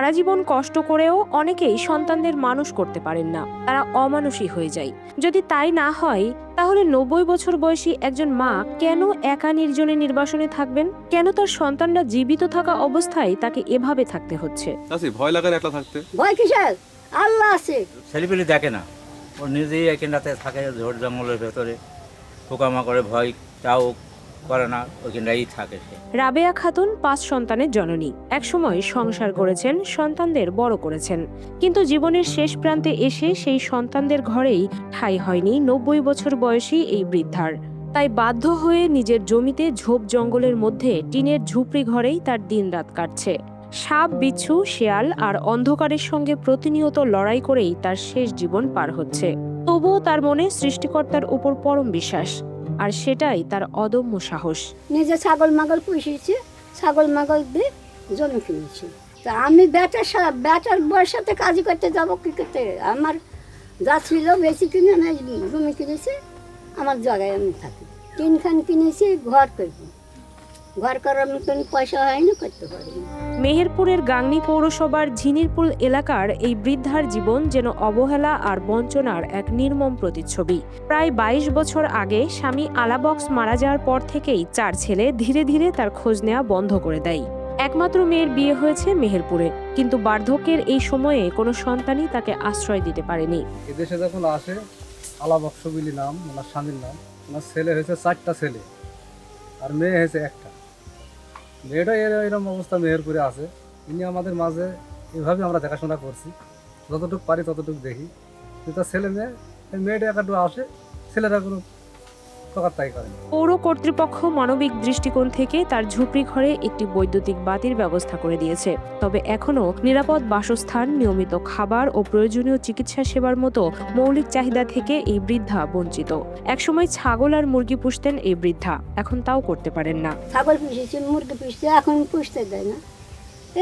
সারা জীবন কষ্ট করেও অনেকেই সন্তানদের মানুষ করতে পারেন না, তারা অমানুষী হয়ে যায়। যদি তাই না হয়, তাহলে ৯০ বছর বয়সী একজন মা কেন একা নির্জনে নির্বাসনে থাকবেন? কেন তার সন্তানরা জীবিত থাকা অবস্থায় তাকে এভাবে থাকতে হচ্ছে? ভয় লাগে না একলা থাকতে? ভয় কিসের? আল্লাহ আছে। ছেলেপেলে দেখে না, ও নিজেই এখানটাতে থাকে ঝোড় জঙ্গলের ভেতরে, পোকামাকড়ে ভয় তাও করে না, ওইখানটাই থাকে সে। রাবেয়া খাতুন ৫ সন্তানের জননী। একসময় সংসার করেছেন, সন্তানদের বড় করেছেন, কিন্তু জীবনের শেষ প্রান্তে এসে সেই সন্তানদের ঘরেই ঠাঁই হয়নি ৯০ বছর বয়সী এই বৃদ্ধার। তাই বাধ্য হয়ে নিজের জমিতে ঝোপ জঙ্গলের মধ্যে টিনের ঝুপড়ি ঘরেই তার দিনরাত কাটছে। সাপ, বিচ্ছু, শেয়াল আর অন্ধকারের সঙ্গে প্রতিনিয়ত লড়াই করেই তার শেষ জীবন পার হচ্ছে। তবুও তার মনে সৃষ্টিকর্তার উপর পরম বিশ্বাস, আর সেটাই তার অদম্য সাহস। নিজে ছাগল মাগল পুষেছি, ছাগল মাগল দিয়ে জমি কিনেছি। তা আমি বেটার বউয়ের সাথে কাজ করতে যাবো কি করতে? আমার যা ছিল বেশি কিনে আমি জমি কিনেছি, আমার জায়গায় আমি থাকি। তিনখান কিনেছি, ঘর করবো। ঘর করার মতন পয়সা হয়নি, করতে পারিনি। মেহেরপুরের গাংনী পৌরসভার ঝিনিরপুল এলাকার এই বৃদ্ধার জীবন যেন অবহেলা আর বঞ্চনার এক নির্মম প্রতিচ্ছবি। প্রায় ২২ বছর আগে স্বামী আলাবক্স মারা যাওয়ার পর থেকেই ৪ ছেলে ধীরে ধীরে তার খোঁজ নেওয়া বন্ধ করে দেয়। একমাত্র মেয়ের বিয়ে হয়েছে মেহেরপুরে, কিন্তু বার্ধক্যের এই সময়ে কোনো সন্তানই তাকে আশ্রয় দিতে পারেনি। এদেশে যখন আসে, আলাবক্স বিলি নাম ওনার স্বামীর নাম। ওনার ছেলে হয়েছে ৪টা ছেলে, আর মেয়ে হয়েছে একটা। মেয়েটা এরকম অবস্থা মেহেরপুরে আছে। ইনি আমাদের মাঝে এভাবে আমরা দেখাশোনা করছি, যতটুকু পারি ততটুকু দেখি। কিন্তু ছেলে মেয়েটা একটু আসে, ছেলেরা কোনো প্রকারটাই করে না। পৌর কর্তৃপক্ষ মানবিক দৃষ্টিকোণ থেকে তার ঝুপড়ি ঘরে একটি বৈদ্যুতিক বাতির ব্যবস্থা করে দিয়েছে। তবে এখনও নিরাপদ বাসস্থান, নিয়মিত খাবার ও প্রয়োজনীয় চিকিৎসা সেবার মতো মৌলিক চাহিদা থেকে এই বৃদ্ধা বঞ্চিত। একসময় ছাগল আর মুরগি পুষতেন এই বৃদ্ধা, এখন তাও করতে পারেন না। ছাগল পুষেছি, মুরগি পুষতে, এখন পুষতে দেয় না।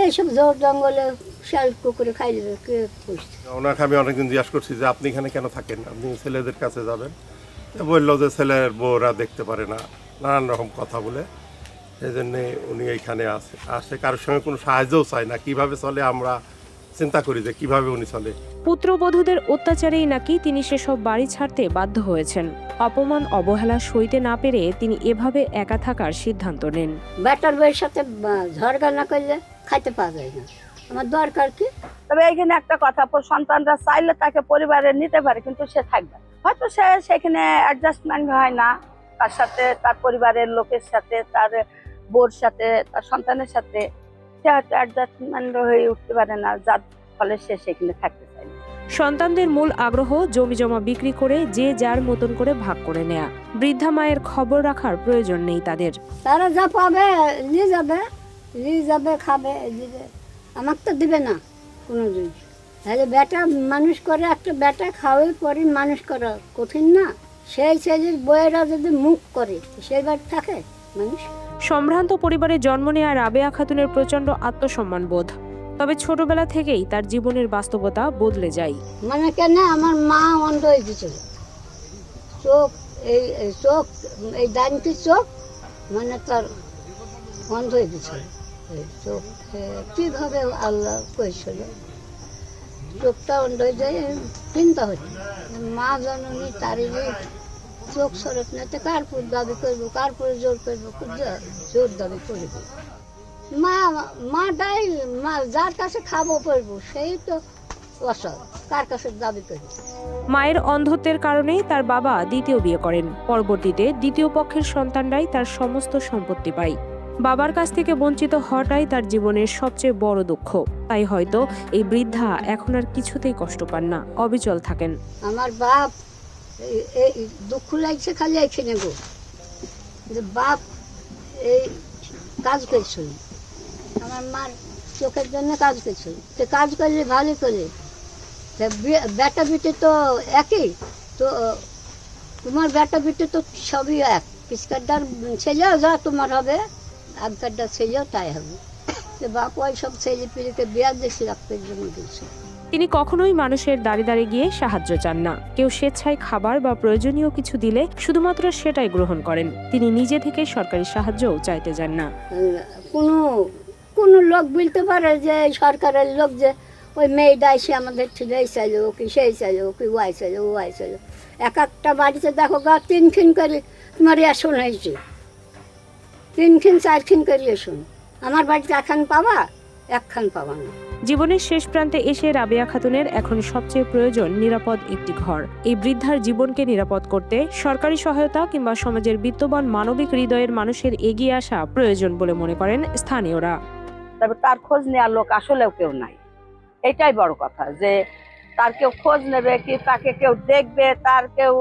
এইসব জোর জঙ্গলে শিয়াল কুকুরে খাই দেবে, কে পুষতে? ওনাকে আমি অনেকদিন জিজ্ঞাসা করছি যে আপনি এখানে কেন থাকেন, আপনি ছেলেদের কাছে যাবেন। বললো যে ছেলের বউরা দেখতে পারে না, নানান রকম কথা বলে। সেই জন্যে উনি এইখানে আসে কারোর সঙ্গে কোনো সাহায্যও চায় না। কিভাবে চলে আমরা চিন্তা করি যে কিভাবে উনি চলে। পুত্রবধূদের অত্যাচারেই নাকি তিনি সেসব বাড়ি ছাড়তে বাধ্য হয়েছেন। অপমান অবহেলা সইতে না পেরে তিনি এভাবে একা থাকার সিদ্ধান্ত নেন। বেটার বউয়ের সাথে ঝগড়া না করলে খাইতে পাওয়া যায় না। আমার দরকার কি? তবে এইখানে একটা কথা, সন্তানরা চাইলে তাকে পরিবারে নিতে পারে, কিন্তু সে থাকবে হয়তো সে সেখানে অ্যাডজাস্টমেন্ট হয় না তার সাথে, তার পরিবারের লোকের সাথে, তার বোর সাথে, তার সন্তানের সাথে সে হয়তো অ্যাডজাস্টমেন্ট হয়ে উঠতে পারে না, যার ফলে সে সেখানে থাকতে চায় না। সন্তানদের মূল আগ্রহ জমি জমা বিক্রি করে যে যার মতন করে ভাগ করে নেয়া। বৃদ্ধা মায়ের খবর রাখার প্রয়োজন নেই তাদের। তারা যা পাবে নিয়ে যাবে, খাবে। আমাকে তো দিবে না কোনো জিনিস। তাহলে বেটা মানুষ করে, একটা বেটা খাওয়াই পরে মানুষ করা কঠিন না? সেই ছেলের বইয়েরা যদি মুখ করে, সেই বাড়ি থাকে মানুষ। সম্ভ্রান্ত পরিবারে জন্ম নেয়া রাবেয়া খাতুনের প্রচন্ড আত্মসম্মান বোধ, তবে ছোটবেলা থেকেই তার জীবনের বাস্তবতা বদলে যায়। মানে কেন আমার মা অন্ধ হয়ে গেছিল, চোখ এই ডানটি চোখ মানে তার অন্ধ হয়ে গেছিল। চোখ কিভাবে আল্লাহ করেছিল, চোখটা অন্ধ হয়ে যায়। চিন্তা হচ্ছে মা জননী তারই চোখ সরত না, তো কারপুর দাবি করবো, কারপুরে জোর করবো, জোর দাবি করবো। মাটাই যার কাছে খাবো করবো, সেই তো অসৎ, কার কাছে দাবি করবো। মায়ের অন্ধত্বের কারণেই তার বাবা দ্বিতীয় বিয়ে করেন। পরবর্তীতে দ্বিতীয় পক্ষের সন্তানরাই তার সমস্ত সম্পত্তি পায়। বাবার কাছ থেকে বঞ্চিত হওয়াটাই তার জীবনের সবচেয়ে বড় দুঃখ। তাই হয়তো এই বৃদ্ধা এখন আর কিছুতেই কষ্ট পান না, অবিচল থাকেন। আমার বাপ এই দুঃখ লাগছে খালি এখানে গো, যে বাপ এই কাজ করছিল, আমার মার চোখের জন্য কাজ করছিল। তো কাজ করলে ভালো করে, বেটা বিটে তো একই, তো তোমার বেটা বিটে তো সবই এক। পিসকারটার ছেলেও যা তোমার হবে, আগকারটার ছেলেও তাই হবে। তো বাপ ওই সব ছেলে পিড়িকে বিয়া দেখছি রাখতে জন্য দিয়েছে। তিনি কখনোই মানুষের দাঁড়িয়ে দাঁড়িয়ে গিয়ে সাহায্য চান না। কেউ স্বেচ্ছায় খাবার বা প্রয়োজনীয় কিছু দিলে শুধুমাত্র সেটাই গ্রহণ করেন। তিনি নিজে থেকে সরকারি সাহায্যও চাইতে যান না। কোনো কোনো লোক বলতে পারে যে এই সরকারের লোক যে ওই মেয়েটা এসে আমাদের ছিল এই চাইলো কি সেই চাইলো কি ওয়াই চাইলো ওয়াই চাইলো। এক একটা বাড়িতে দেখো গা 3 করে তোমার রেশন হয়েছে, 3 4 করে রেশন। আমার বাড়িতে একখান পাবা, একখান পাবা না। জীবনের শেষ প্রান্তে এসে রাবেয়া খাতুনের এখন সবচেয়ে প্রয়োজন নিরাপদ একটি ঘর। এই বৃদ্ধার জীবনকে নিরাপদ করতে সরকারি সহায়তা কিংবা সমাজের বিত্তবান মানবিক হৃদয়ের মানুষের এগিয়ে আসা প্রয়োজন বলে মনে করেন স্থানীয়রা। তবে তার খোঁজ নেওয়ার লোক আসলেও কেউ নাই, এটাই বড় কথা, যে তার কেউ খোঁজ নেবে কি, তাকে কেউ দেখবে, তার কেউ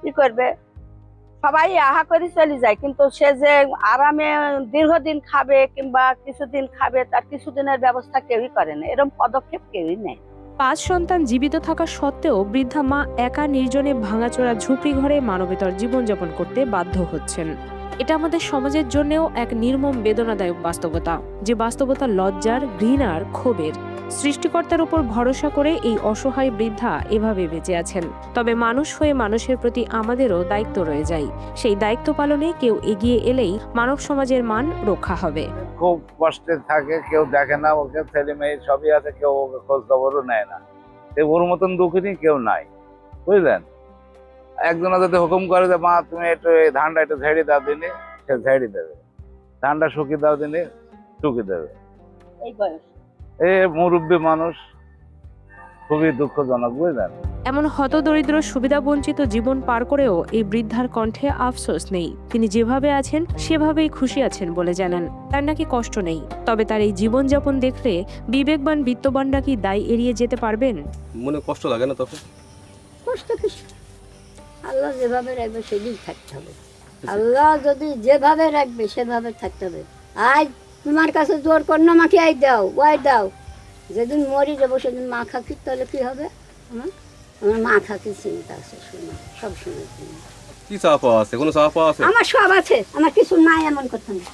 কি করবে। সবাই আহা করে চলে যায়, কিন্তু সে যে আরামে দীর্ঘদিন খাবে কিংবা কিছুদিন খাবে তার কিছুদিনের ব্যবস্থা কেউই করে না, এরকম পদক্ষেপ কেউই নেয়। 5 সন্তান জীবিত থাকা সত্ত্বেও বৃদ্ধা মা একা নির্জনে ভাঙাচোরা ঝুপড়ি ঘরে মানবেতর জীবনযাপন করতে বাধ্য হচ্ছেন। এটা আমাদের সমাজের জন্যও এক নির্মম বেদনাদায়ক বাস্তবতা, যে বাস্তবতা লজ্জার, ঘৃণার, ক্ষোভের। সৃষ্টিকর্তার উপর ভরসা করে এই অসহায় বৃদ্ধা এভাবে বেঁচে আছেন। তবে মানুষ হয়ে মানুষের প্রতি আমাদেরও দায়িত্ব রয়ে যায়। সেই দায়িত্ব পালনে কেউ এগিয়ে এলেই মানব সমাজের মান রক্ষা হবে। খুব কষ্টে থাকে, কেউ দেখে না ওকে, ছেলে মেয়ে সবই আছে, কেউ ওকে খোঁজ খবরও নেয় না। ওর মতন দুঃখিনী কেউ নাই, বুঝলেন। একজনে যদি হুকুম করে যে মা তুমি একটু এই ধানটা একটু ঝেড়ে দাও দিনে, সে ঝেড়ে দেবে। ধানটা শুকিয়ে দাও দিনে, শুকিয়ে দেবে। এই বয়স এ মুরব্বী মানুষ, খুবই দুঃখজনক, বুঝলেন। এমন হতদরিদ্র সুবিধাবঞ্চিত জীবন পার করেও এই বৃদ্ধার কণ্ঠে আফসোস নেই। তিনি যেভাবে আছেন সেভাবেই খুশি আছেন বলে জানান। তার নাকি কষ্ট নেই, তবে তার এই জীবনযাপন দেখলে বিবেকবান বিত্তবানরা কি দায় এড়িয়ে যেতে পারবেন? মনে কষ্ট লাগে না তখন? কষ্ট কিছু, আল্লাহ যেভাবে রাখবে সেদিন থাকতে হবে। আল্লাহ যদি যেভাবে রাখবে সেভাবে থাকতে হবে। আজ তোমার কাছে জোর কর না আমাকে এই দাও ওই দাও, যেদিন মরি যাবো সেদিন মা খাকি, তাহলে কি হবে? আমার মা খাকি চিন্তা আছে, শোনো সব শুনে। কি চাওয়া পাওয়া আছে? কোনো চাওয়া পাওয়া আছে? আমার সব আছে, আমার কিছু নাই এমন কথা না।